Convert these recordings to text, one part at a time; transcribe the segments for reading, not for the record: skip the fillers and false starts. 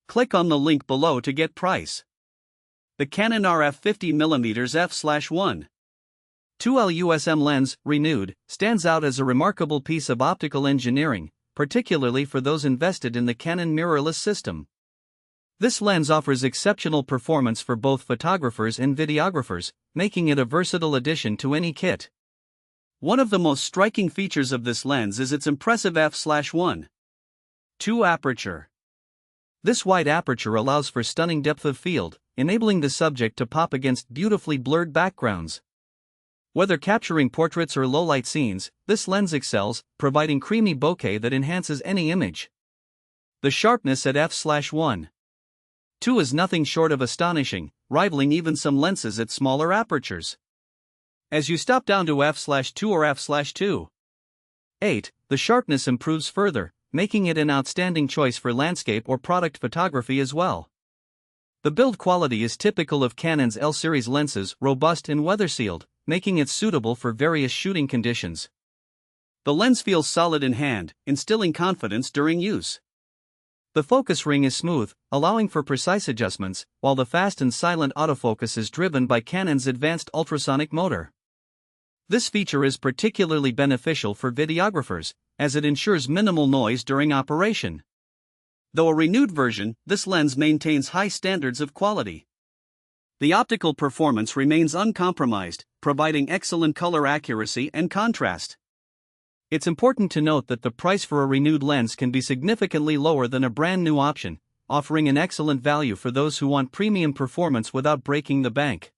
Click on the link below to get price. The Canon RF 50mm f/1.2L USM lens, renewed, stands out as a remarkable piece of optical engineering, particularly for those invested in the Canon mirrorless system. This lens offers exceptional performance for both photographers and videographers, making it a versatile addition to any kit. One of the most striking features of this lens is its impressive f/1.2 aperture. This wide aperture allows for stunning depth of field, enabling the subject to pop against beautifully blurred backgrounds. Whether capturing portraits or low-light scenes, this lens excels, providing creamy bokeh that enhances any image. The sharpness at f/1.2 is nothing short of astonishing, rivaling even some lenses at smaller apertures. As you stop down to f/2 or f/2.8, the sharpness improves further, making it an outstanding choice for landscape or product photography as well. The build quality is typical of Canon's L-series lenses, robust and weather-sealed, making it suitable for various shooting conditions. The lens feels solid in hand, instilling confidence during use. The focus ring is smooth, allowing for precise adjustments, while the fast and silent autofocus is driven by Canon's advanced ultrasonic motor. This feature is particularly beneficial for videographers, as it ensures minimal noise during operation. Though a renewed version, this lens maintains high standards of quality. The optical performance remains uncompromised, providing excellent color accuracy and contrast. It's important to note that the price for a renewed lens can be significantly lower than a brand new option, offering an excellent value for those who want premium performance without breaking the bank.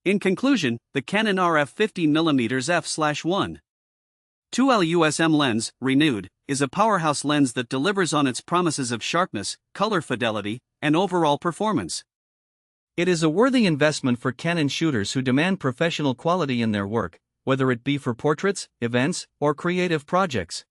In conclusion, the Canon RF 50mm f/1.2L USM lens, renewed, is a powerhouse lens that delivers on its promises of sharpness, color fidelity, and overall performance. It is a worthy investment for Canon shooters who demand professional quality in their work, whether it be for portraits, events, or creative projects.